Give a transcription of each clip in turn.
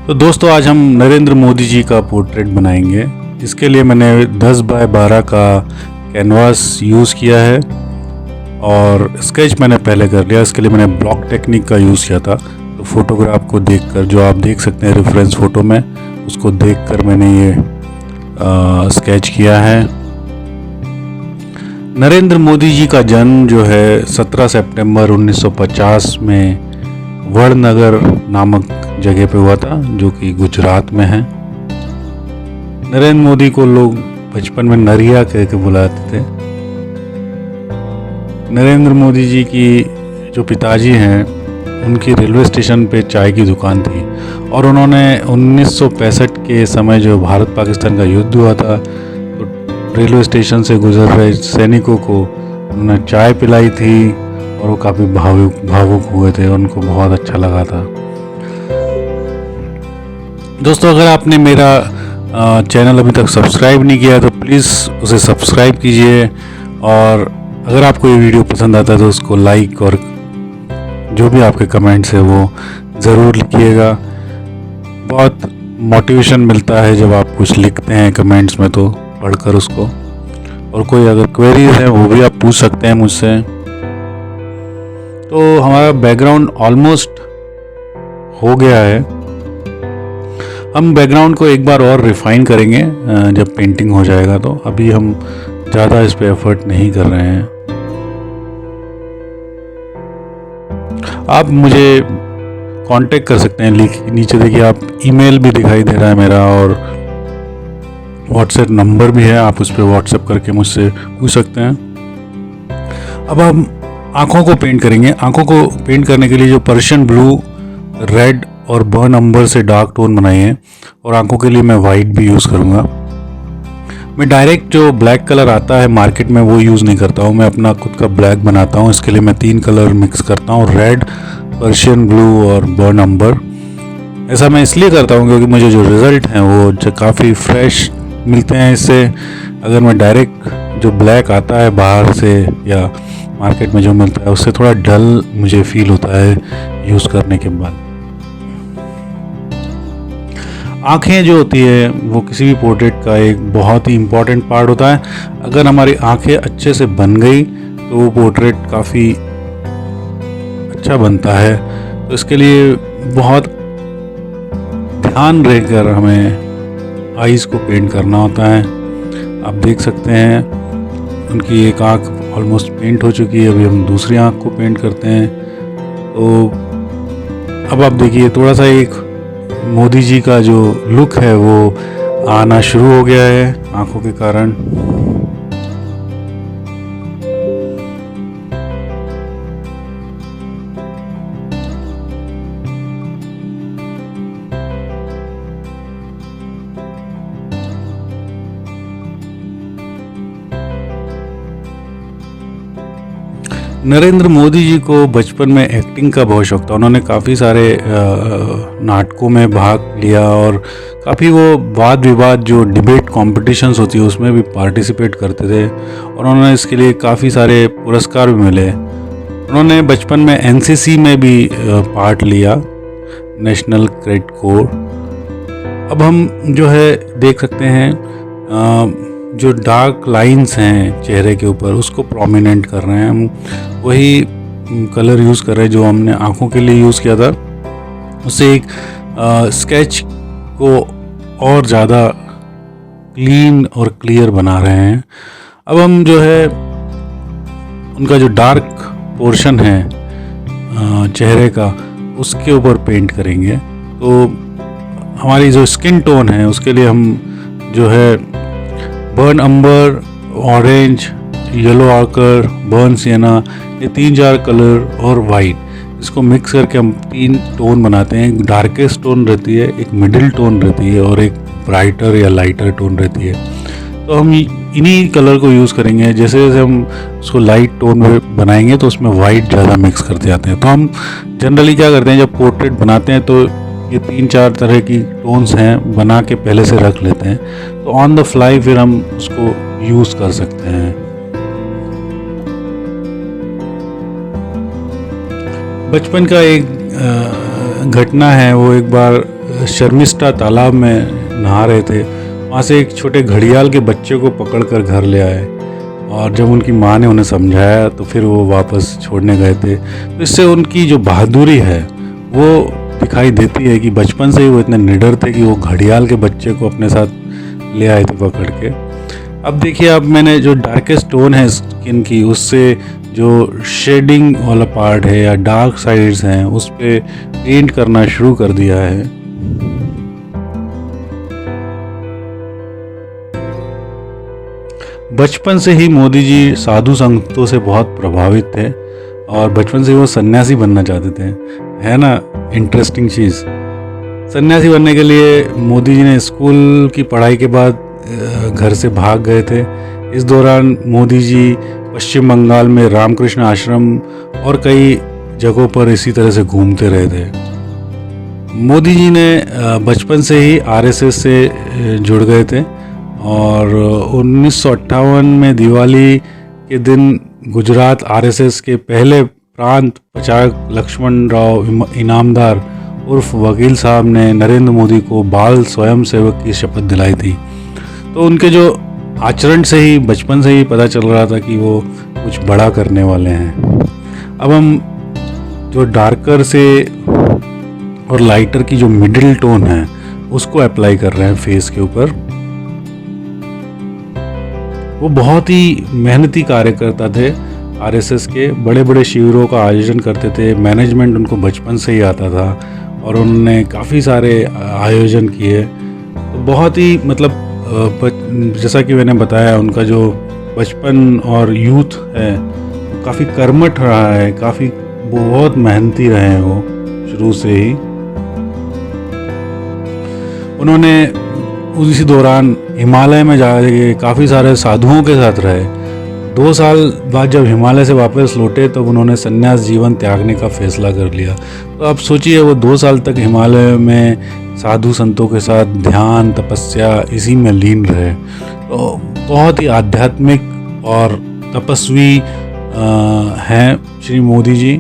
तो दोस्तों आज हम नरेंद्र मोदी जी का पोर्ट्रेट बनाएंगे। इसके लिए मैंने 10 बाय 12 का कैनवास यूज़ किया है और स्केच मैंने पहले कर लिया। इसके लिए मैंने ब्लॉक टेक्निक का यूज़ किया था। तो फोटोग्राफ को देखकर जो आप देख सकते हैं रेफरेंस फ़ोटो में, उसको देखकर मैंने ये स्केच किया है। नरेंद्र मोदी जी का जन्म जो है 17 सितंबर 1950 में वडनगर नामक जगह पे हुआ था, जो कि गुजरात में है। नरेंद्र मोदी को लोग बचपन में नरिया कह के बुलाते थे। नरेंद्र मोदी जी की जो पिताजी हैं, उनकी रेलवे स्टेशन पे चाय की दुकान थी और उन्होंने 1965 के समय जो भारत पाकिस्तान का युद्ध हुआ था, तो रेलवे स्टेशन से गुजर रहे सैनिकों को उन्होंने चाय पिलाई थी और वो काफ़ी भावुक हुए थे। उनको बहुत अच्छा लगा था। दोस्तों अगर आपने मेरा चैनल अभी तक सब्सक्राइब नहीं किया तो प्लीज़ उसे सब्सक्राइब कीजिए, और अगर आपको ये वीडियो पसंद आता है तो उसको लाइक और जो भी आपके कमेंट्स है वो ज़रूर लिखिएगा। बहुत मोटिवेशन मिलता है जब आप कुछ लिखते हैं कमेंट्स में, तो पढ़कर उसको, और कोई अगर क्वेरीज है वो भी आप पूछ सकते हैं मुझसे। तो हमारा बैकग्राउंड ऑलमोस्ट हो गया है। हम बैकग्राउंड को एक बार और रिफाइन करेंगे जब पेंटिंग हो जाएगा। तो अभी हम ज़्यादा इस पे एफर्ट नहीं कर रहे हैं। आप मुझे कांटेक्ट कर सकते हैं, नीचे देखिए आप ईमेल भी दिखाई दे रहा है मेरा, और व्हाट्सएप नंबर भी है, आप उस पर व्हाट्सएप करके मुझसे पूछ सकते हैं। अब हम आँखों को पेंट करेंगे। आँखों को पेंट करने के लिए जो पर्शियन ब्लू, रेड और बर्न अंबर से डार्क टोन बनाए हैं, और आँखों के लिए मैं वाइट भी यूज़ करूँगा। मैं डायरेक्ट जो ब्लैक कलर आता है मार्केट में वो यूज़ नहीं करता हूँ, मैं अपना खुद का ब्लैक बनाता हूँ। इसके लिए मैं 3 कलर मिक्स करता हूँ, रेड, पर्शियन ब्लू और बर्न अंबर। ऐसा मैं इसलिए करता हूँ क्योंकि मुझे जो रिज़ल्ट हैं वो जो काफ़ी फ्रेश मिलते हैं इससे। अगर मैं डायरेक्ट जो ब्लैक आता है बाहर से या मार्केट में जो मिलता है, उससे थोड़ा डल मुझे फील होता है यूज़ करने के बाद। आँखें जो होती है वो किसी भी पोर्ट्रेट का एक बहुत ही इम्पॉर्टेंट पार्ट होता है। अगर हमारी आँखें अच्छे से बन गई तो वो पोर्ट्रेट काफ़ी अच्छा बनता है। तो इसके लिए बहुत ध्यान रहकर हमें आईज़ को पेंट करना होता है। आप देख सकते हैं उनकी एक आँख ऑलमोस्ट पेंट हो चुकी है, अभी हम दूसरी आँख को पेंट करते हैं। तो अब आप देखिए थोड़ा सा एक मोदी जी का जो लुक है वो आना शुरू हो गया है आँखों के कारण। नरेंद्र मोदी जी को बचपन में एक्टिंग का बहुत शौक था। उन्होंने काफ़ी सारे नाटकों में भाग लिया और काफ़ी वो वाद विवाद जो डिबेट कॉम्पिटिशन्स होती है उसमें भी पार्टिसिपेट करते थे, और उन्होंने इसके लिए काफ़ी सारे पुरस्कार भी मिले। उन्होंने बचपन में एनसीसी में भी पार्ट लिया, नेशनल कैडेट कोर। अब हम जो है देख सकते हैं जो डार्क लाइंस हैं चेहरे के ऊपर उसको प्रोमिनेंट कर रहे हैं। हम वही कलर यूज़ कर रहे हैं जो हमने आँखों के लिए यूज़ किया था। उससे एक स्केच को और ज़्यादा क्लीन और क्लियर बना रहे हैं। अब हम जो है उनका जो डार्क पोर्शन है चेहरे का, उसके ऊपर पेंट करेंगे। तो हमारी जो स्किन टोन है उसके लिए हम जो है बर्न अंबर, ऑरेंज, येलो आकर, बर्न सिएना, ये 3-4 कलर और वाइट, इसको मिक्स करके हम 3 टोन बनाते हैं। एक डार्केस्ट टोन रहती है, एक मिडिल टोन रहती है और एक ब्राइटर या लाइटर टोन रहती है। तो हम इन्हीं कलर को यूज़ करेंगे। जैसे जैसे हम उसको लाइट टोन में बनाएंगे तो उसमें वाइट ज़्यादा मिक्स करते जाते हैं। तो हम जनरली क्या करते हैं, जब पोर्ट्रेट बनाते हैं तो ये 3-4 तरह की टोन्स हैं बना के पहले से रख लेते हैं, तो ऑन द फ्लाई फिर हम उसको यूज़ कर सकते हैं। बचपन का एक घटना है, वो एक बार शर्मिष्ठा तालाब में नहा रहे थे, वहाँ से एक छोटे घड़ियाल के बच्चे को पकड़कर घर ले आए और जब उनकी माँ ने उन्हें समझाया तो फिर वो वापस छोड़ने गए थे। तो इससे उनकी जो बहादुरी है वो दिखाई देती है कि बचपन से ही वो इतने निडर थे कि वो घड़ियाल के बच्चे को अपने साथ ले आए थे पकड़ के। अब देखिए, अब मैंने जो डार्केस्ट टोन है स्किन की, उससे जो शेडिंग वाला पार्ट है या डार्क साइड्स हैं उस पे पेंट करना शुरू कर दिया है। बचपन से ही मोदी जी साधु संतों से बहुत प्रभावित थे और बचपन से वो सन्यासी बनना चाहते थे। है ना इंटरेस्टिंग चीज़। सन्यासी बनने के लिए मोदी जी ने स्कूल की पढ़ाई के बाद घर से भाग गए थे। इस दौरान मोदी जी पश्चिम बंगाल में रामकृष्ण आश्रम और कई जगहों पर इसी तरह से घूमते रहे थे। मोदी जी ने बचपन से ही आरएसएस से जुड़ गए थे और 1958 में दिवाली के दिन गुजरात आरएसएस के पहले प्रांत प्रचारक लक्ष्मण राव इनामदार उर्फ वकील साहब ने नरेंद्र मोदी को बाल स्वयंसेवक की शपथ दिलाई थी। तो उनके जो आचरण से ही बचपन से ही पता चल रहा था कि वो कुछ बड़ा करने वाले हैं। अब हम जो डार्कर से और लाइटर की जो मिडिल टोन है उसको अप्लाई कर रहे हैं फेस के ऊपर। वो बहुत ही मेहनती कार्यकर्ता थे, आरएसएस के बड़े बड़े शिविरों का आयोजन करते थे। मैनेजमेंट उनको बचपन से ही आता था और उन्होंने काफ़ी सारे आयोजन किए। तो बहुत ही मतलब जैसा कि मैंने बताया, उनका जो बचपन और यूथ है काफ़ी कर्मठ रहा है, काफ़ी बहुत मेहनती रहे हैं वो शुरू से ही। उन्होंने उसी दौरान हिमालय में जाके काफ़ी सारे साधुओं के साथ रहे। 2 साल बाद जब हिमालय से वापस लौटे तब उन्होंने संन्यास जीवन त्यागने का फैसला कर लिया। तो आप सोचिए, वो 2 साल तक हिमालय में साधु संतों के साथ ध्यान तपस्या इसी में लीन रहे। तो बहुत ही आध्यात्मिक और तपस्वी हैं श्री मोदी जी।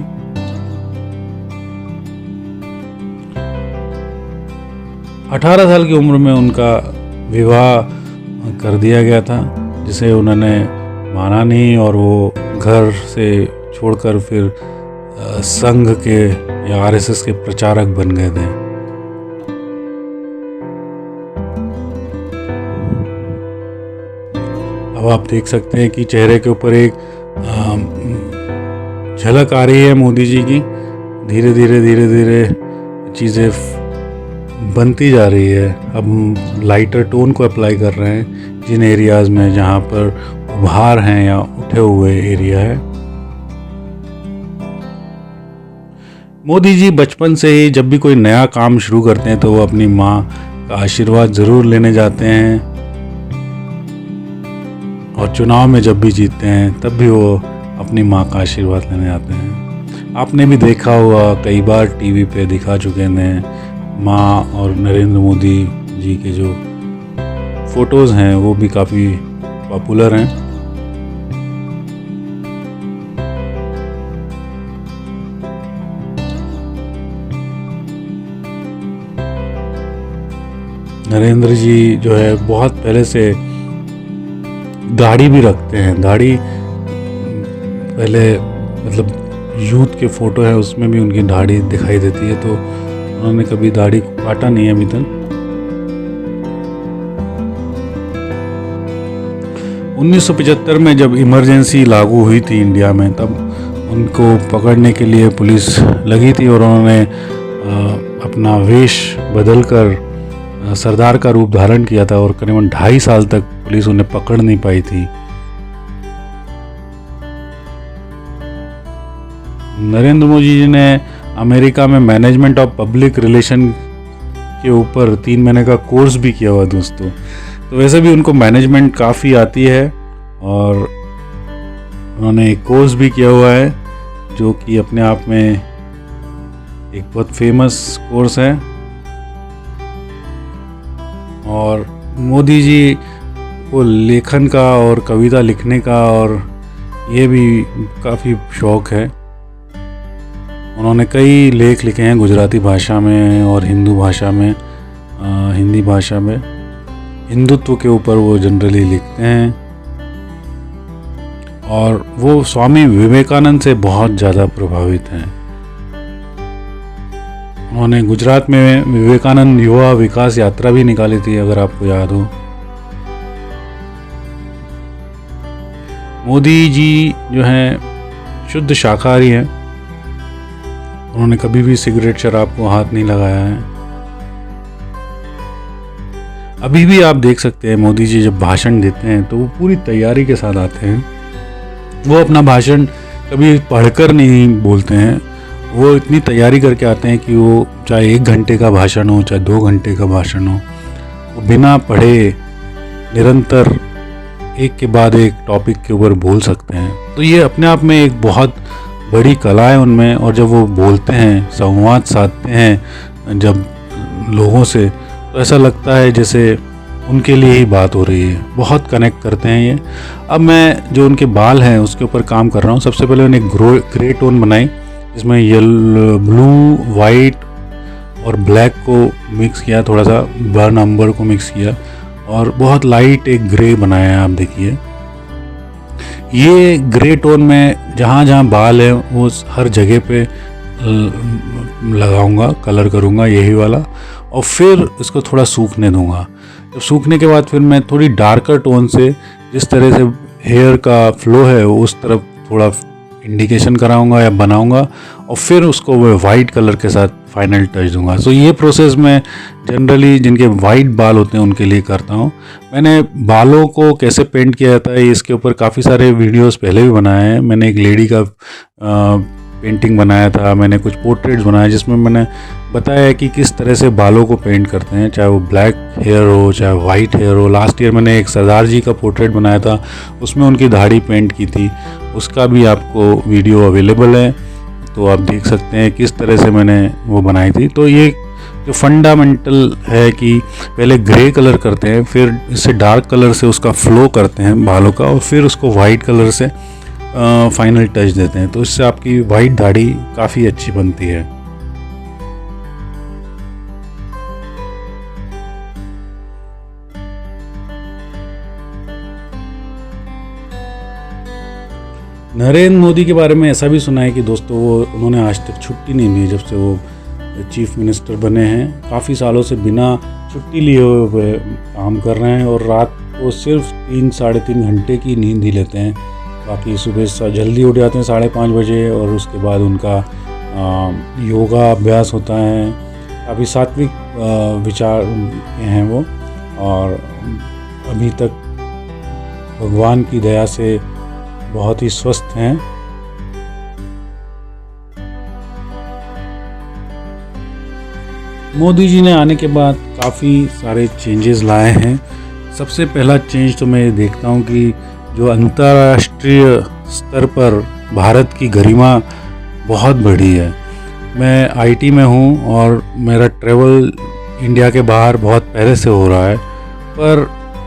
अठारह साल की उम्र में उनका विवाह कर दिया गया था, जिसे उन्होंने माना नहीं और वो घर से छोड़कर फिर संघ के या आरएसएस के प्रचारक बन गए थे। अब आप देख सकते हैं कि चेहरे के ऊपर एक झलक आ रही है मोदी जी की। धीरे धीरे चीज़ें बनती जा रही है। अब हम लाइटर टोन को अप्लाई कर रहे हैं जिन एरियाज़ में जहाँ पर उभार हैं या उठे हुए एरिया है। मोदी जी बचपन से ही जब भी कोई नया काम शुरू करते हैं तो वो अपनी माँ का आशीर्वाद ज़रूर लेने जाते हैं और चुनाव में जब भी जीतते हैं तब भी वो अपनी माँ का आशीर्वाद लेने आते हैं। आपने भी देखा हुआ, कई बार टीवी पे दिखा चुके हैं, माँ और नरेंद्र मोदी जी के जो फोटोज़ हैं वो भी काफ़ी पॉपुलर हैं। नरेंद्र जी जो है बहुत पहले से दाढ़ी भी रखते हैं। दाढ़ी पहले मतलब यूथ के फ़ोटो है उसमें भी उनकी दाढ़ी दिखाई देती है, तो उन्होंने कभी दाढ़ी काटा नहीं है अभी तक। 1975 में जब इमरजेंसी लागू हुई थी इंडिया में, तब उनको पकड़ने के लिए पुलिस लगी थी और उन्होंने अपना वेश बदलकर सरदार का रूप धारण किया था और करीबन 2.5 साल तक पुलिस उन्हें पकड़ नहीं पाई थी। नरेंद्र मोदी जी ने अमेरिका में मैनेजमेंट ऑफ पब्लिक रिलेशन के ऊपर 3 महीने का कोर्स भी किया हुआ दोस्तों। तो वैसे भी उनको मैनेजमेंट काफ़ी आती है और उन्होंने एक कोर्स भी किया हुआ है जो कि अपने आप में एक बहुत फेमस कोर्स है। और मोदी जी को लेखन का और कविता लिखने का और ये भी काफ़ी शौक़ है। उन्होंने कई लेख लिखे हैं गुजराती भाषा में और हिंदू भाषा में। हिंदी भाषा में। हिंदुत्व के ऊपर वो जनरली लिखते हैं और वो स्वामी विवेकानंद से बहुत ज़्यादा प्रभावित हैं। उन्होंने गुजरात में विवेकानंद युवा विकास यात्रा भी निकाली थी, अगर आपको याद हो। मोदी जी जो हैं शुद्ध शाकाहारी हैं। उन्होंने कभी भी सिगरेट शराब को हाथ नहीं लगाया है। अभी भी आप देख सकते हैं मोदी जी जब भाषण देते हैं तो वो पूरी तैयारी के साथ आते हैं। वो अपना भाषण कभी पढ़कर नहीं बोलते हैं, वो इतनी तैयारी करके आते हैं कि वो चाहे 1 घंटे का भाषण हो चाहे 2 घंटे का भाषण हो, वो बिना पढ़े निरंतर एक के बाद एक टॉपिक के ऊपर बोल सकते हैं। तो ये अपने आप में एक बहुत बड़ी कला है उनमें। और जब वो बोलते हैं, संवाद साधते हैं जब लोगों से, तो ऐसा लगता है जैसे उनके लिए ही बात हो रही है। बहुत कनेक्ट करते हैं ये। अब मैं जो उनके बाल हैं उसके ऊपर काम कर रहा हूँ। सबसे पहले मैंने ग्रे टोन बनाई, जिसमें येलो, ब्लू, वाइट और ब्लैक को मिक्स किया, थोड़ा सा बर्न अंबर को मिक्स किया और बहुत लाइट एक ग्रे बनाया है। आप देखिए ये ग्रे टोन में जहाँ जहाँ बाल है वो हर जगह पे लगाऊंगा, कलर करूँगा यही वाला, और फिर इसको थोड़ा सूखने दूंगा। जब सूखने के बाद फिर मैं थोड़ी डार्कर टोन से, जिस तरह से हेयर का फ्लो है उस तरफ थोड़ा इंडिकेशन कराऊंगा या बनाऊंगा, और फिर उसको मैं वाइट कलर के साथ फाइनल टच दूंगा। सो ये प्रोसेस मैं जनरली जिनके वाइट बाल होते हैं उनके लिए करता हूँ। मैंने बालों को कैसे पेंट किया जाता है इसके ऊपर काफ़ी सारे वीडियोस पहले भी बनाए हैं। मैंने एक लेडी का पेंटिंग बनाया था, मैंने कुछ पोर्ट्रेट्स बनाए जिसमें मैंने बताया है कि किस तरह से बालों को पेंट करते हैं, चाहे वो ब्लैक हेयर हो चाहे वाइट हेयर हो। लास्ट ईयर मैंने एक सरदार जी का पोर्ट्रेट बनाया था, उसमें उनकी दाढ़ी पेंट की थी, उसका भी आपको वीडियो अवेलेबल है, तो आप देख सकते हैं किस तरह से मैंने वो बनाई थी। तो ये जो फंडामेंटल है कि पहले ग्रे कलर करते हैं, फिर इससे डार्क कलर से उसका फ्लो करते हैं बालों का, और फिर उसको वाइट कलर से फाइनल टच देते हैं। तो इससे आपकी वाइट दाढ़ी काफ़ी अच्छी बनती है। नरेंद्र मोदी के बारे में ऐसा भी सुना है कि दोस्तों उन्होंने आज तक छुट्टी नहीं ली जब से वो चीफ मिनिस्टर बने हैं। काफ़ी सालों से बिना छुट्टी लिए हुए काम कर रहे हैं और रात को सिर्फ 3-3.5 घंटे की नींद ही लेते हैं। बाकी सुबह जल्दी उठ जाते हैं 5:30 बजे, और उसके बाद उनका योगा अभ्यास होता है। काफ़ी सात्विक विचार के हैं वो, और अभी तक भगवान की दया से बहुत ही स्वस्थ हैं। मोदी जी ने आने के बाद काफ़ी सारे चेंजेस लाए हैं। सबसे पहला चेंज तो मैं देखता हूँ कि जो अंतर्राष्ट्रीय स्तर पर भारत की गरिमा बहुत बढ़ी है। मैं आईटी में हूँ और मेरा ट्रैवल इंडिया के बाहर बहुत पहले से हो रहा है, पर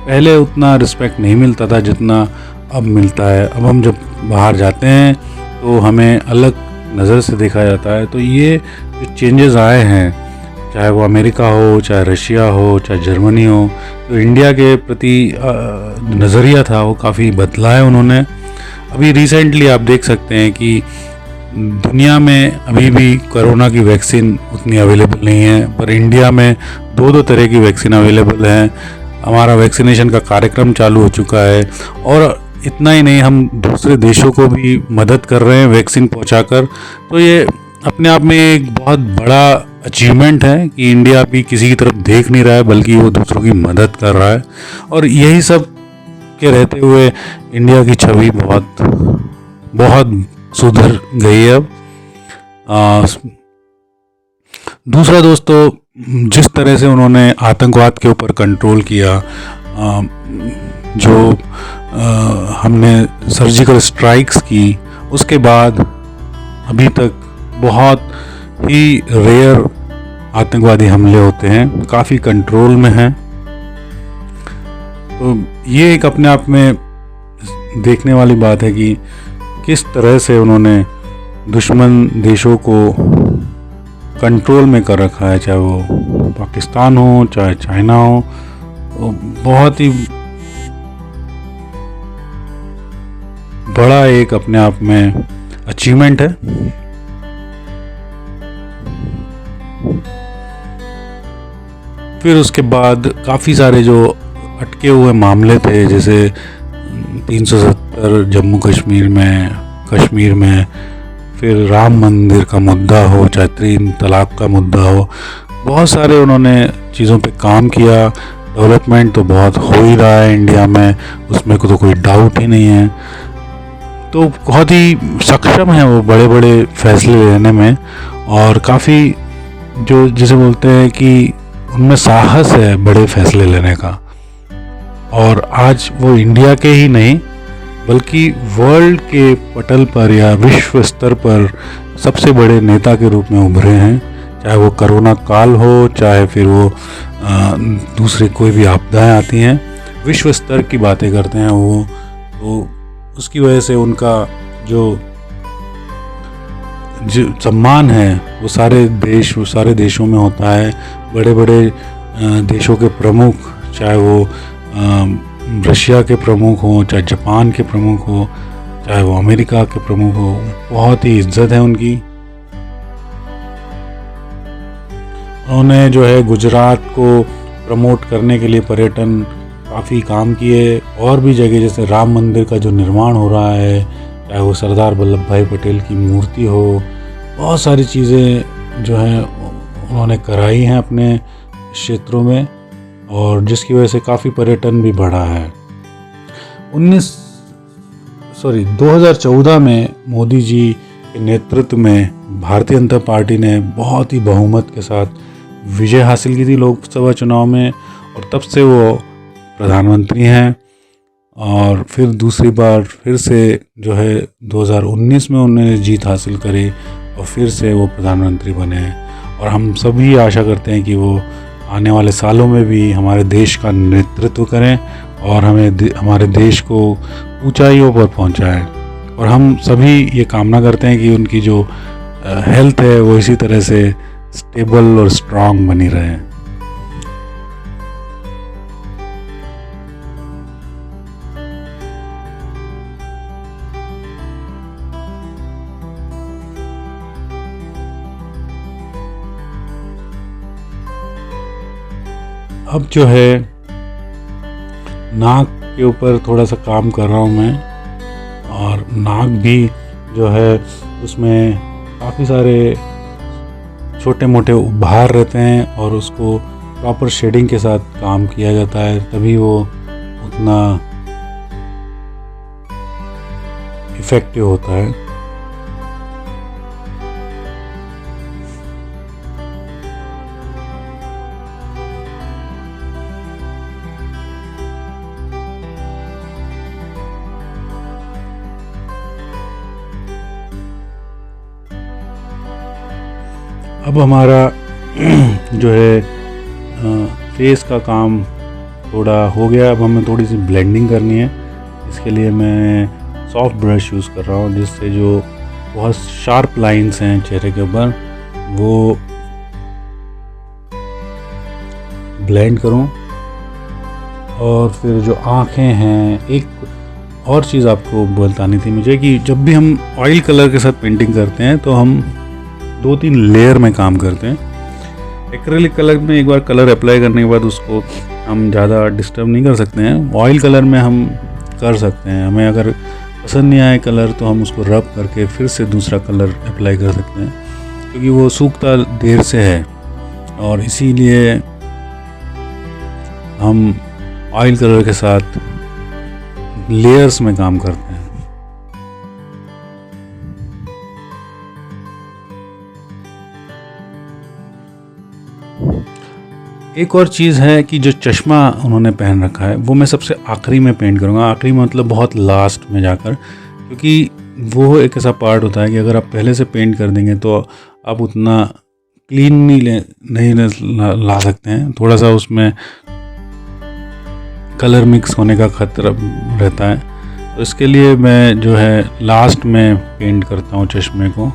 पहले उतना रिस्पेक्ट नहीं मिलता था जितना अब मिलता है। अब हम जब बाहर जाते हैं तो हमें अलग नज़र से देखा जाता है। तो ये जो चेंजेस आए हैं, चाहे वो अमेरिका हो, चाहे रशिया हो, चाहे जर्मनी हो, तो इंडिया के प्रति नज़रिया था वो काफ़ी बदला है उन्होंने। अभी रिसेंटली आप देख सकते हैं कि दुनिया में अभी भी कोरोना की वैक्सीन उतनी अवेलेबल नहीं है, पर इंडिया में 2 तरह की वैक्सीन अवेलेबल है। हमारा वैक्सीनेशन का कार्यक्रम चालू हो चुका है, और इतना ही नहीं, हम दूसरे देशों को भी मदद कर रहे हैं वैक्सीन पहुंचाकर। तो ये अपने आप में एक बहुत बड़ा अचीवमेंट है कि इंडिया भी किसी की तरफ देख नहीं रहा है, बल्कि वो दूसरों की मदद कर रहा है। और यही सब के रहते हुए इंडिया की छवि बहुत सुधर गई है अब। दूसरा दोस्तों, जिस तरह से उन्होंने आतंकवाद के ऊपर कंट्रोल किया, जो हमने सर्जिकल स्ट्राइक्स की, उसके बाद अभी तक बहुत ही रेयर आतंकवादी हमले होते हैं, काफ़ी कंट्रोल में हैं। तो ये एक अपने आप में देखने वाली बात है कि किस तरह से उन्होंने दुश्मन देशों को कंट्रोल में कर रखा है, चाहे वो पाकिस्तान हो चाहे चाइना हो, वो बहुत ही बड़ा एक अपने आप में अचीवमेंट है। फिर उसके बाद काफ़ी सारे जो अटके हुए मामले थे, जैसे 370 जम्मू कश्मीर में, फिर राम मंदिर का मुद्दा हो, चाहे 3 तलाक का मुद्दा हो, बहुत सारे उन्होंने चीज़ों पे काम किया। डेवलपमेंट तो बहुत हो ही रहा है इंडिया में, उसमें तो कोई डाउट ही नहीं है। तो बहुत ही सक्षम है वो बड़े बड़े फैसले लेने में, और काफ़ी जो जिसे बोलते हैं कि उनमें साहस है बड़े फैसले लेने का। और आज वो इंडिया के ही नहीं बल्कि वर्ल्ड के पटल पर या विश्व स्तर पर सबसे बड़े नेता के रूप में उभरे हैं। चाहे वो कोरोना काल हो, चाहे फिर वो दूसरे कोई भी आपदाएं आती हैं, विश्व स्तर की बातें करते हैं वो। तो उसकी वजह से उनका जो सम्मान है वो सारे देशों में होता है। बड़े बड़े देशों के प्रमुख, चाहे वो रशिया के प्रमुख हो, चाहे जापान के प्रमुख हो, चाहे वो अमेरिका के प्रमुख हो, बहुत ही इज्जत है उनकी। उन्होंने जो है गुजरात को प्रमोट करने के लिए पर्यटन काफ़ी काम किए। और भी जगह जैसे राम मंदिर का जो निर्माण हो रहा है, चाहे वो सरदार वल्लभ भाई पटेल की मूर्ति हो, बहुत सारी चीज़ें जो हैं उन्होंने कराई हैं अपने क्षेत्रों में, और जिसकी वजह से काफ़ी पर्यटन भी बढ़ा है। 2014 में मोदी जी के नेतृत्व में भारतीय जनता पार्टी ने बहुत ही बहुमत के साथ विजय हासिल की थी लोकसभा चुनाव में, और तब से वो प्रधानमंत्री हैं। और फिर दूसरी बार फिर से जो है 2019 में उन्होंने जीत हासिल करी और फिर से वो प्रधानमंत्री बने। और हम सभी आशा करते हैं कि वो आने वाले सालों में भी हमारे देश का नेतृत्व करें और हमारे देश को ऊंचाइयों पर पहुंचाएं। और हम सभी ये कामना करते हैं कि उनकी जो हेल्थ है वो इसी तरह से स्टेबल और स्ट्रांग बनी रहे। अब जो है नाक के ऊपर थोड़ा सा काम कर रहा हूँ मैं, और नाक भी जो है उसमें काफ़ी सारे छोटे मोटे उभार रहते हैं और उसको प्रॉपर शेडिंग के साथ काम किया जाता है, तभी वो उतना इफ़ेक्टिव होता है। अब हमारा जो है फेस का काम थोड़ा हो गया। अब हमें थोड़ी सी ब्लेंडिंग करनी है। इसके लिए मैं सॉफ्ट ब्रश यूज़ कर रहा हूँ, जिससे जो बहुत शार्प लाइंस हैं चेहरे के ऊपर वो ब्लेंड करूँ। और फिर जो आँखें हैं, एक और चीज़ आपको बतानी थी मुझे कि जब भी हम ऑयल कलर के साथ पेंटिंग करते हैं तो हम 2-3 लेयर में काम करते हैं। एक्रेलिक कलर में एक बार कलर अप्लाई करने के बाद उसको हम ज़्यादा डिस्टर्ब नहीं कर सकते हैं। ऑयल कलर में हम कर सकते हैं। हमें अगर पसंद नहीं आए कलर तो हम उसको रब करके फिर से दूसरा कलर अप्लाई कर सकते हैं, क्योंकि वो सूखता देर से है और इसीलिए हम ऑयल कलर के साथ लेयर्स में काम करते हैं। एक और चीज़ है कि जो चश्मा उन्होंने पहन रखा है वो मैं सबसे आखिरी में पेंट करूँगा। आखिरी में मतलब बहुत लास्ट में जाकर, क्योंकि वो एक ऐसा पार्ट होता है कि अगर आप पहले से पेंट कर देंगे तो आप उतना क्लीन नहीं ला सकते हैं। थोड़ा सा उसमें कलर मिक्स होने का खतरा रहता है, तो इसके लिए मैं जो है लास्ट में पेंट करता हूँ चश्मे को।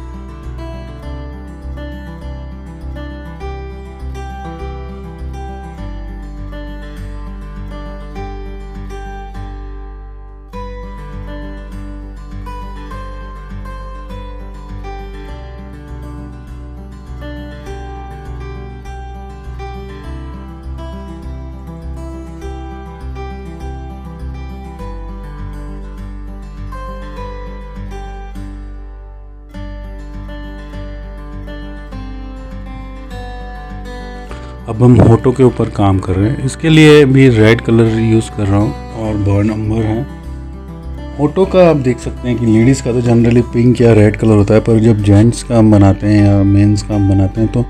अब हम होठों के ऊपर काम कर रहे हैं। इसके लिए भी रेड कलर यूज़ कर रहा हूँ और बर्न अम्बर है। होठों का आप देख सकते हैं कि लेडीज़ का तो जनरली पिंक या रेड कलर होता है, पर जब जेंट्स का हम बनाते हैं या मेंस का हम बनाते हैं तो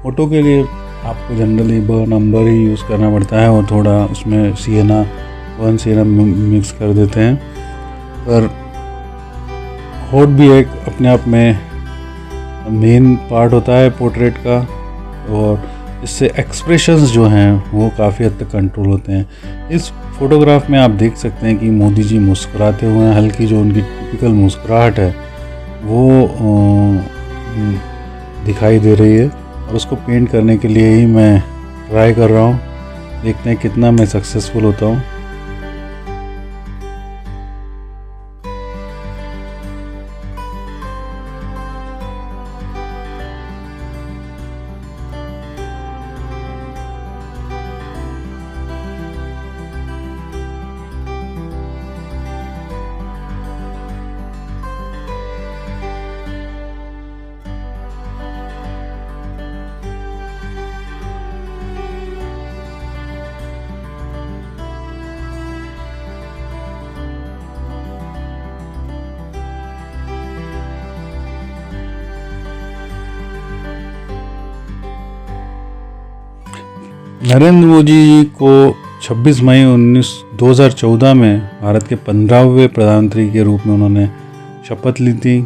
होठों के लिए आपको जनरली बर्न अम्बर ही यूज़ करना पड़ता है और थोड़ा उसमें सिएना, बर्न सिएना मिक्स कर देते हैं। पर होठ भी एक अपने आप में मेन पार्ट होता है पोर्ट्रेट का, और इससे एक्सप्रेशंस जो हैं वो काफ़ी हद तक कंट्रोल होते हैं। इस फोटोग्राफ में आप देख सकते हैं कि मोदी जी मुस्कुराते हुए हैं। हल्की जो उनकी टिपिकल मुस्कुराहट है वो दिखाई दे रही है, और उसको पेंट करने के लिए ही मैं ट्राई कर रहा हूँ। देखते हैं कितना मैं सक्सेसफुल होता हूँ। नरेंद्र मोदी जी को 26 मई 2014 में भारत के 15वें प्रधानमंत्री के रूप में उन्होंने शपथ ली थी,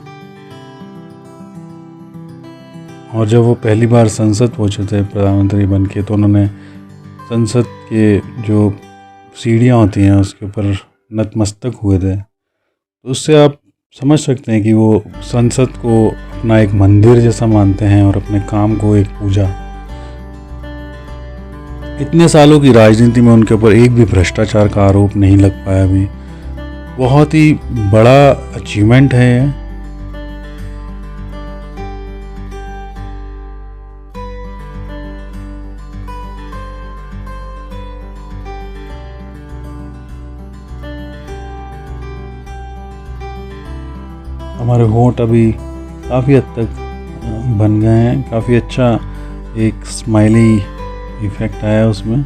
और जब वो पहली बार संसद पहुंचे थे प्रधानमंत्री बन के, तो उन्होंने संसद के जो सीढ़ियाँ होती हैं उसके ऊपर नतमस्तक हुए थे। तो उससे आप समझ सकते हैं कि वो संसद को अपना एक मंदिर जैसा मानते हैं और अपने काम को एक पूजा। इतने सालों की राजनीति में उनके ऊपर एक भी भ्रष्टाचार का आरोप नहीं लग पाया अभी। बहुत ही बड़ा अचीवमेंट है ये। हमारे होंठ अभी काफ़ी हद तक बन गए हैं। काफ़ी अच्छा एक स्माइली इफ़ेक्ट आया उसमें।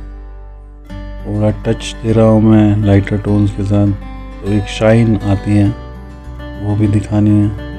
थोड़ा टच दे रहा हूँ मैं लाइटर टोन्स के साथ, तो एक शाइन आती है, वो भी दिखानी है।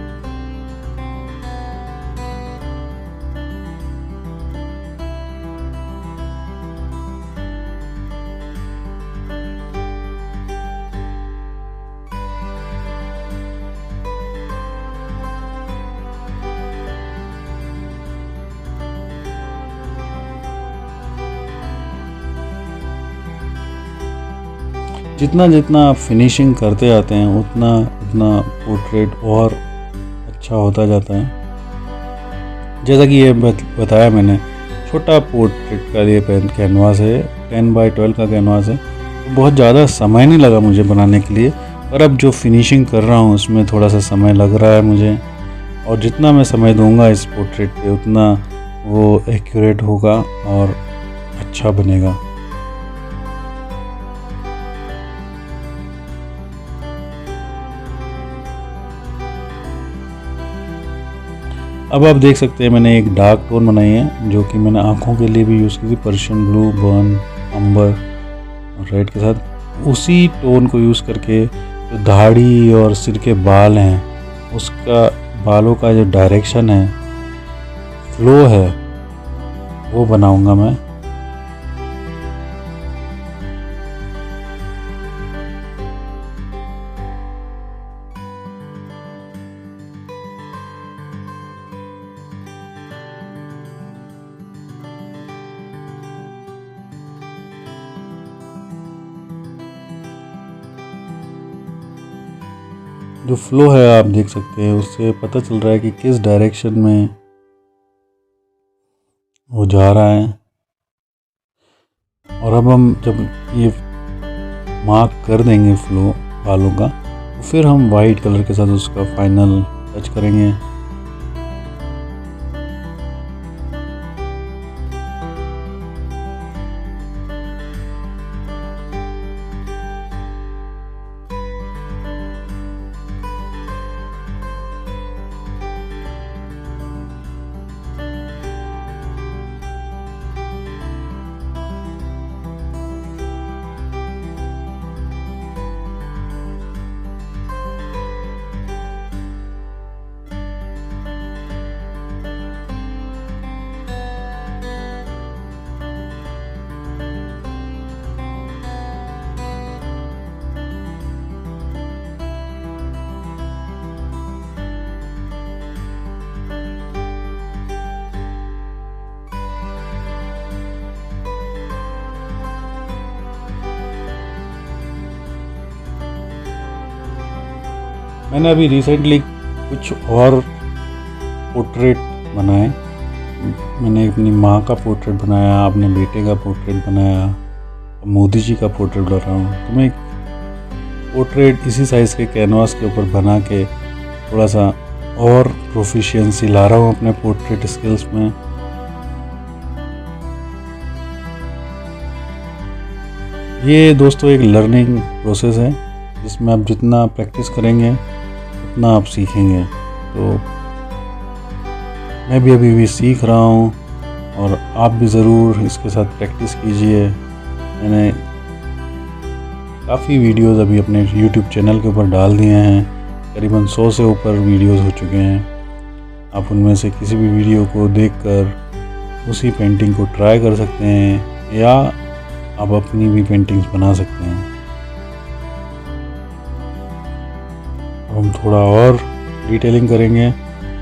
जितना जितना आप फिनिशिंग करते जाते हैं उतना उतना पोर्ट्रेट और अच्छा होता जाता है। जैसा कि ये बताया मैंने, छोटा पोर्ट्रेट का ये कैनवास है, 10x12 का कैनवास है, तो बहुत ज़्यादा समय नहीं लगा मुझे बनाने के लिए। पर अब जो फिनिशिंग कर रहा हूँ उसमें थोड़ा सा समय लग रहा है मुझे, और जितना मैं समय दूंगा इस पोर्ट्रेट पे उतना वो एक्यूरेट होगा और अच्छा बनेगा। अब आप देख सकते हैं मैंने एक डार्क टोन बनाई है, जो कि मैंने आँखों के लिए भी यूज़ की थी, पर्शियन ब्लू, बर्न अम्बर और रेड के साथ। उसी टोन को यूज़ करके जो दाढ़ी और सिर के बाल हैं उसका, बालों का जो डायरेक्शन है, फ्लो है, वो बनाऊंगा मैं। जो फ्लो है आप देख सकते हैं, उससे पता चल रहा है कि किस डायरेक्शन में वो जा रहा है। और अब हम जब ये मार्क कर देंगे फ्लो बालों का, तो फिर हम वाइट कलर के साथ उसका फाइनल टच करेंगे। मैंने अभी रिसेंटली कुछ और पोर्ट्रेट बनाए। मैंने अपनी माँ का पोर्ट्रेट बनाया, अपने बेटे का पोर्ट्रेट बनाया, मोदी जी का पोर्ट्रेट बना रहा हूँ। तो मैं पोर्ट्रेट इसी साइज़ के कैनवास के ऊपर बना के थोड़ा सा और प्रोफिशिएंसी ला रहा हूँ अपने पोर्ट्रेट स्किल्स में। ये दोस्तों एक लर्निंग प्रोसेस है जिसमें आप जितना प्रैक्टिस करेंगे उतना आप सीखेंगे। तो मैं भी अभी सीख रहा हूँ और आप भी ज़रूर इसके साथ प्रैक्टिस कीजिए। मैंने काफ़ी वीडियोस अभी अपने YouTube चैनल के ऊपर डाल दिए हैं, करीबन 100 से ऊपर वीडियोस हो चुके हैं। आप उनमें से किसी भी वीडियो को देखकर उसी पेंटिंग को ट्राई कर सकते हैं या आप अपनी भी पेंटिंग्स बना सकते हैं। हम थोड़ा और डिटेलिंग करेंगे,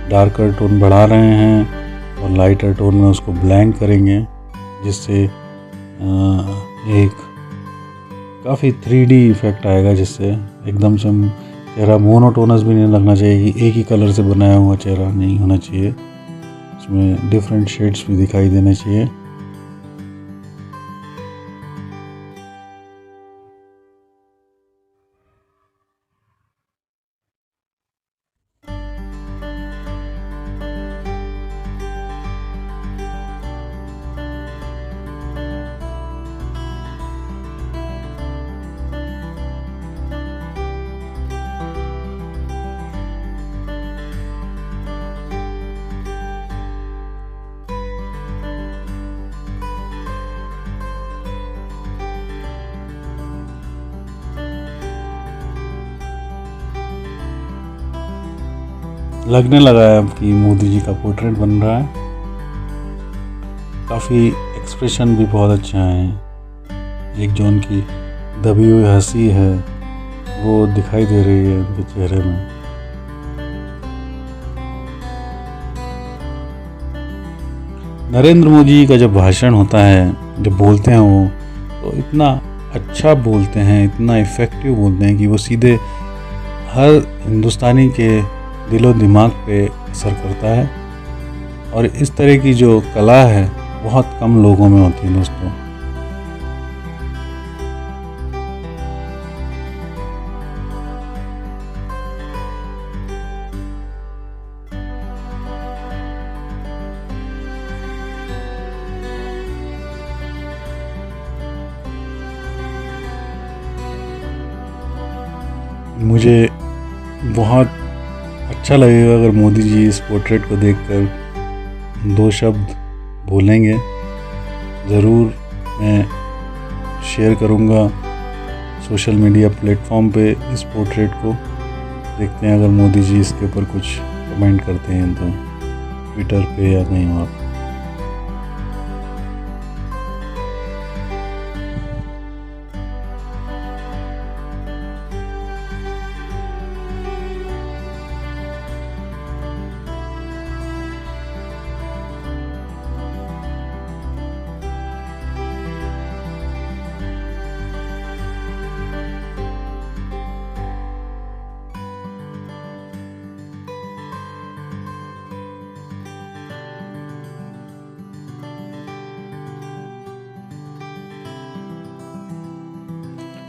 डार्कर टोन बढ़ा रहे हैं और लाइटर टोन में उसको ब्लैंक करेंगे, जिससे एक काफ़ी 3D इफ़ेक्ट आएगा, जिससे एकदम से चेहरा मोनोटोनस भी नहीं लगना चाहिए कि एक ही कलर से बनाया हुआ चेहरा नहीं होना चाहिए। उसमें डिफरेंट शेड्स भी दिखाई देने चाहिए। लगने लगा है अब कि मोदी जी का पोर्ट्रेट बन रहा है। काफ़ी एक्सप्रेशन भी बहुत अच्छे हैं। एक जो उनकी दबी हुई हंसी है वो दिखाई दे रही है उनके चेहरे में। नरेंद्र मोदी जी का जब भाषण होता है, जब बोलते हैं वो, तो इतना अच्छा बोलते हैं, इतना इफ़ेक्टिव बोलते हैं कि वो सीधे हर हिंदुस्तानी के दिलो दिमाग पे असर करता है। और इस तरह की जो कला है बहुत कम लोगों में होती है दोस्तों। मुझे बहुत अच्छा लगेगा अगर मोदी जी इस पोर्ट्रेट को देखकर 2 शब्द बोलेंगे। ज़रूर मैं शेयर करूँगा सोशल मीडिया प्लेटफॉर्म पे इस पोर्ट्रेट को। देखते हैं अगर मोदी जी इसके ऊपर कुछ कमेंट करते हैं तो ट्विटर पे या कहीं और।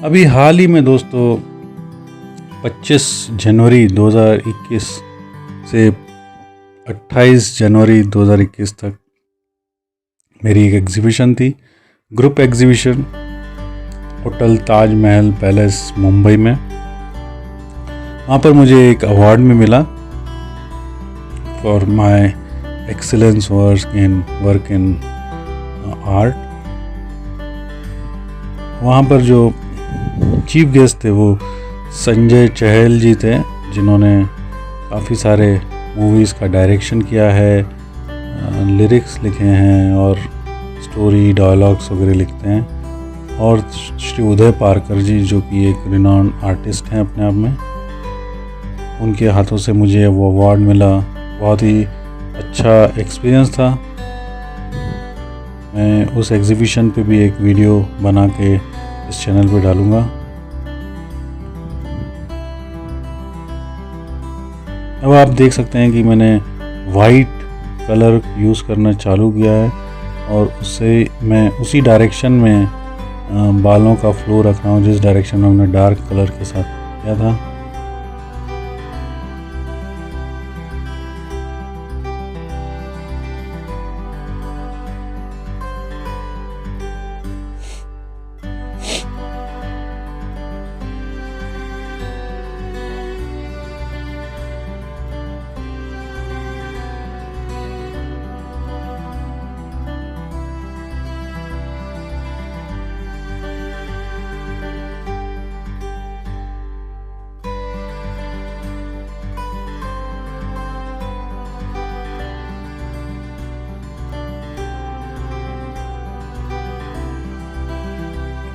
अभी हाल ही में दोस्तों 25 जनवरी 2021 से 28 जनवरी 2021 तक मेरी एक एग्जीबिशन थी, group exhibition, hotel Taj Mahal palace Mumbai में। वहाँ पर मुझे एक अवार्ड में मिला for my excellence work in art. वहाँ पर जो चीफ गेस्ट थे वो संजय चहल जी थे, जिन्होंने काफ़ी सारे मूवीज़ का डायरेक्शन किया है, लिरिक्स लिखे हैं और स्टोरी डायलॉग्स वगैरह लिखते हैं। और श्री उदय पारकर जी, जो कि एक रिनाउंड आर्टिस्ट हैं अपने आप में, उनके हाथों से मुझे वो अवार्ड मिला। बहुत ही अच्छा एक्सपीरियंस था। मैं उस एग्जीबिशन पे भी एक वीडियो बना के इस चैनल पे डालूँगा। अब आप देख सकते हैं कि मैंने वाइट कलर यूज़ करना चालू किया है और उससे मैं उसी डायरेक्शन में बालों का फ्लो रख रहा हूँ जिस डायरेक्शन में हमने डार्क कलर के साथ किया था।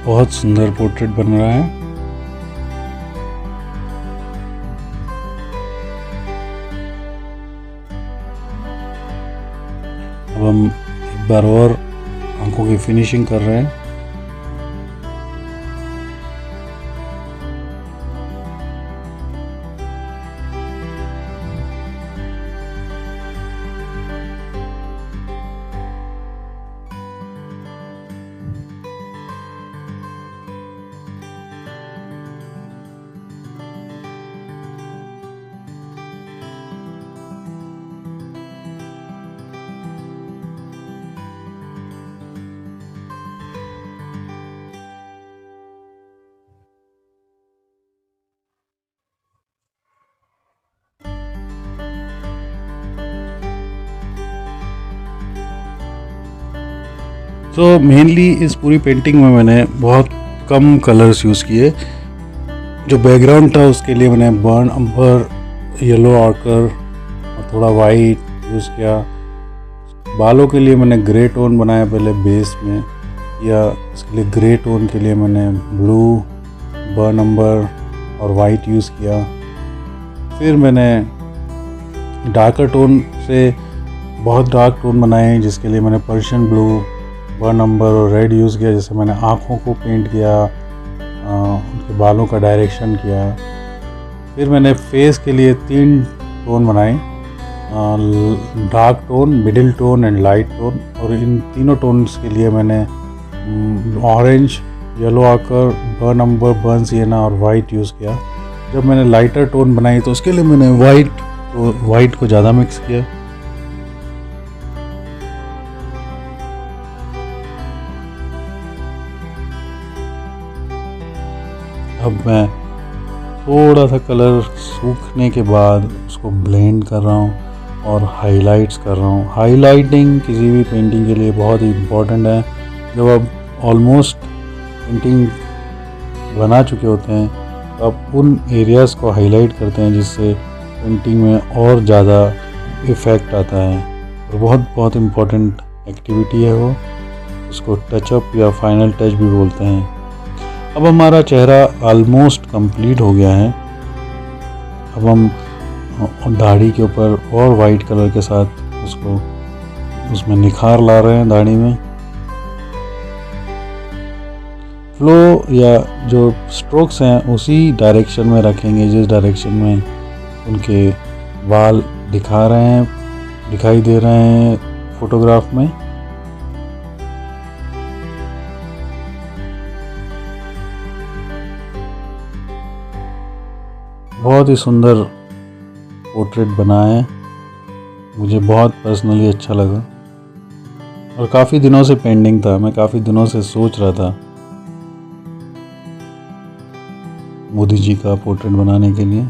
बहुत सुंदर पोर्ट्रेट बन रहा है। अब हम एक बार और आंखों की फिनिशिंग कर रहे हैं। तो मेनली इस पूरी पेंटिंग में मैंने बहुत कम कलर्स यूज़ किए। जो बैकग्राउंड था उसके लिए मैंने बर्न अम्बर, येलो ऑकर और थोड़ा वाइट यूज़ किया। बालों के लिए मैंने ग्रे टोन बनाया पहले बेस में, या इसके लिए ग्रे टोन के लिए मैंने ब्लू, बर्न अम्बर और वाइट यूज़ किया। फिर मैंने डार्कर टोन से बहुत डार्क टोन बनाए जिसके लिए मैंने पर्शियन ब्लू, बर्न नंबर और रेड यूज़ किया। जैसे मैंने आँखों को पेंट किया, उनके बालों का डायरेक्शन किया। फिर मैंने फेस के लिए 3 टोन बनाए, dark tone, middle tone and light tone. और इन तीनों टोन्स के लिए मैंने orange, yellow ochre, burn umber, burn sienna और वाइट यूज़ किया। जब मैंने लाइटर टोन बनाई तो उसके लिए मैंने वाइट को ज़्यादा मिक्स किया। अब मैं थोड़ा सा कलर सूखने के बाद उसको ब्लेंड कर रहा हूँ और हाइलाइट्स कर रहा हूँ। हाइलाइटिंग किसी भी पेंटिंग के लिए बहुत ही इम्पोर्टेंट है। जब आप ऑलमोस्ट पेंटिंग बना चुके होते हैं तो आप उन एरियाज़ को हाईलाइट करते हैं जिससे पेंटिंग में और ज़्यादा इफ़ेक्ट आता है। और बहुत इम्पोर्टेंट एक्टिविटी है वो, उसको टचअप या फाइनल टच भी बोलते हैं। अब हमारा चेहरा ऑलमोस्ट कंप्लीट हो गया है। अब हम दाढ़ी के ऊपर और वाइट कलर के साथ उसमें निखार ला रहे हैं। दाढ़ी में फ्लो या जो स्ट्रोक्स हैं उसी डायरेक्शन में रखेंगे जिस डायरेक्शन में उनके बाल दिखाई दे रहे हैं फोटोग्राफ में। बहुत ही सुंदर पोर्ट्रेट बना है, मुझे बहुत पर्सनली अच्छा लगा। और काफ़ी दिनों से पेंडिंग था, मैं काफ़ी दिनों से सोच रहा था मोदी जी का पोर्ट्रेट बनाने के लिए।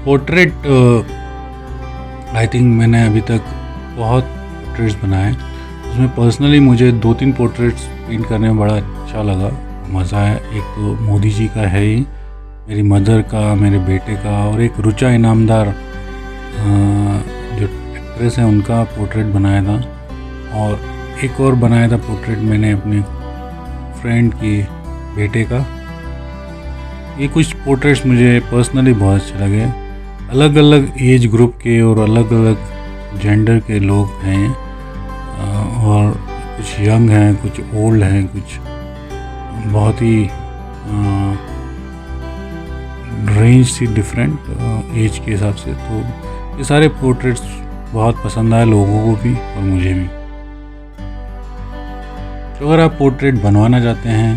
पोर्ट्रेट आई थिंक मैंने अभी तक बहुत पोर्ट्रेट्स बनाए, उसमें पर्सनली मुझे 2-3 पोर्ट्रेट्स पेंट करने में बड़ा अच्छा लगा, मज़ा आया। एक तो मोदी जी का है ही, मेरी मदर का, मेरे बेटे का, और एक रुचा इनामदार जो एक्ट्रेस है उनका पोर्ट्रेट बनाया था, और एक और बनाया था पोर्ट्रेट मैंने अपने फ्रेंड की बेटे का। ये कुछ पोर्ट्रेट्स मुझे पर्सनली बहुत अच्छे लगे। अलग अलग एज ग्रुप के और अलग अलग जेंडर के लोग हैं, और कुछ यंग हैं, कुछ ओल्ड हैं, कुछ बहुत ही रेंज सी डिफरेंट एज के हिसाब से। तो ये सारे पोर्ट्रेट्स बहुत पसंद आए लोगों को भी और मुझे भी। तो अगर आप पोर्ट्रेट बनवाना चाहते हैं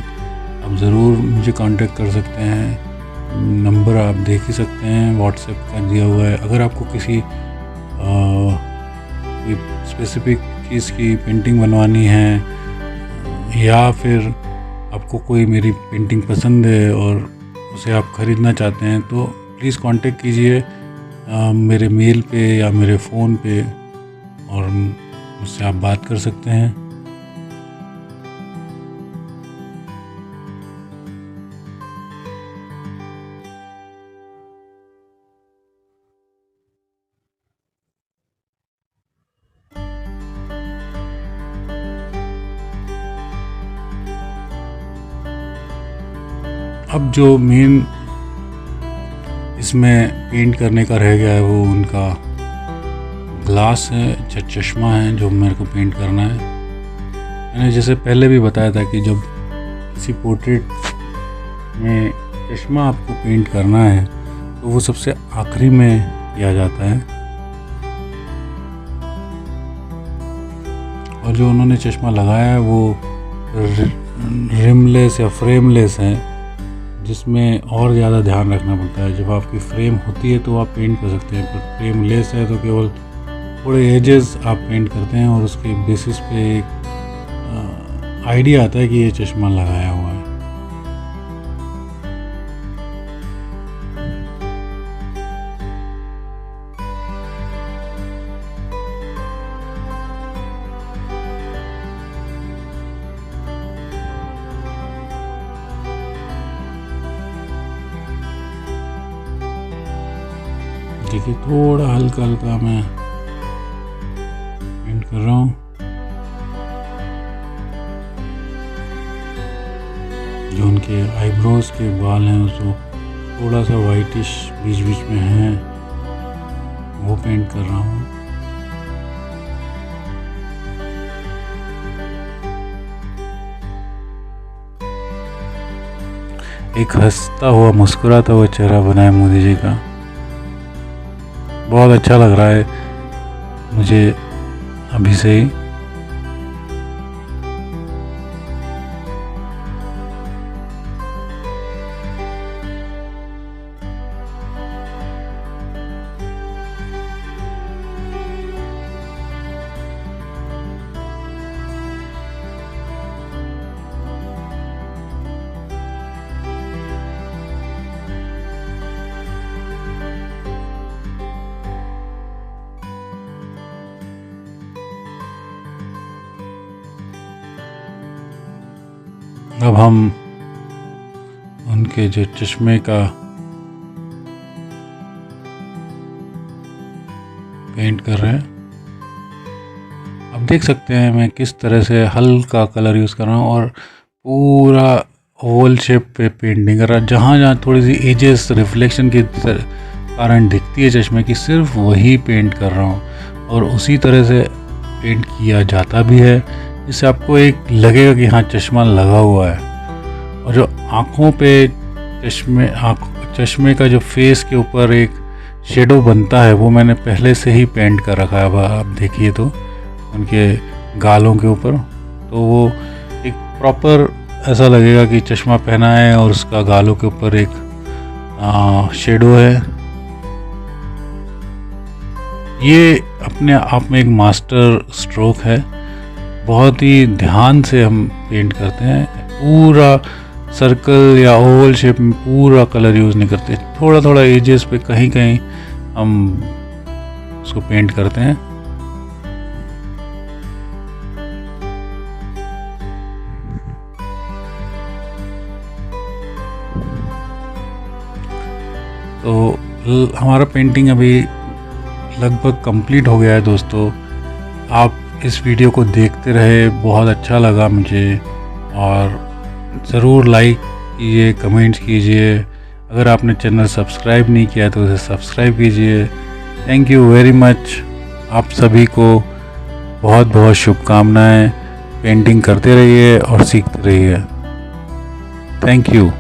आप ज़रूर मुझे कांटेक्ट कर सकते हैं, नंबर आप देख ही सकते हैं, व्हाट्सएप का दिया हुआ है। अगर आपको किसी कोई स्पेसिफिक चीज़ की पेंटिंग बनवानी है, या फिर आपको कोई मेरी पेंटिंग पसंद है और उसे आप ख़रीदना चाहते हैं, तो प्लीज़ कांटेक्ट कीजिए मेरे मेल पे या मेरे फ़ोन पे, और मुझसे आप बात कर सकते हैं। अब जो मेन इसमें पेंट करने का रह गया है वो उनका ग्लास है, चश्मा है जो मेरे को पेंट करना है। मैंने जैसे पहले भी बताया था कि जब किसी पोर्ट्रेट में चश्मा आपको पेंट करना है तो वो सबसे आखिरी में किया जाता है, और जो उन्होंने चश्मा लगाया है वो रिमलेस या फ्रेमलेस है, जिसमें और ज़्यादा ध्यान रखना पड़ता है। जब आपकी फ्रेम होती है तो आप पेंट कर सकते हैं, पर फ्रेम लेस है तो केवल थोड़े एजेस आप पेंट करते हैं और उसके बेसिस पे एक आइडिया आता है कि ये चश्मा लगाया हुआ है। देखिए थोड़ा हल्का हल्का मैं पेंट कर रहा हूँ। जो उनके आईब्रोज के बाल हैं उसको थोड़ा सा वाइटिश बीच बीच में है, वो पेंट कर रहा हूँ। एक हंसता हुआ मुस्कुराता हुआ चेहरा बना है मोदी जी का, बहुत अच्छा लग रहा है मुझे अभी से ही। अब हम उनके जो चश्मे का पेंट कर रहे हैं, अब देख सकते हैं मैं किस तरह से हल्का कलर यूज़ कर रहा हूँ और पूरा ओवल शेप पे पेंटिंग कर रहा है। जहाँ जहाँ थोड़ी सी एजेस रिफ्लेक्शन के कारण दिखती है चश्मे की, सिर्फ वही पेंट कर रहा हूँ और उसी तरह से पेंट किया जाता भी है, इससे आपको एक लगेगा कि हाँ चश्मा लगा हुआ है। और जो आँखों पे चश्मे का जो फेस के ऊपर एक शेडो बनता है वो मैंने पहले से ही पेंट कर रखा है। अब आप देखिए तो उनके गालों के ऊपर, तो वो एक प्रॉपर ऐसा लगेगा कि चश्मा पहना है और उसका गालों के ऊपर एक शेडो है। ये अपने आप में एक मास्टर स्ट्रोक है, बहुत ही ध्यान से हम पेंट करते हैं। पूरा सर्कल या ओवल शेप में पूरा कलर यूज़ नहीं करते, थोड़ा थोड़ा एजेस पे कहीं कहीं हम उसको पेंट करते हैं। तो हमारा पेंटिंग अभी लगभग कंप्लीट हो गया है दोस्तों। आप इस वीडियो को देखते रहे, बहुत अच्छा लगा मुझे, और ज़रूर लाइक कीजिए, कमेंट्स कीजिए। अगर आपने चैनल सब्सक्राइब नहीं किया तो उसे सब्सक्राइब कीजिए। Thank you very much. आप सभी को बहुत बहुत शुभकामनाएं। पेंटिंग करते रहिए और सीखते रहिए। Thank you.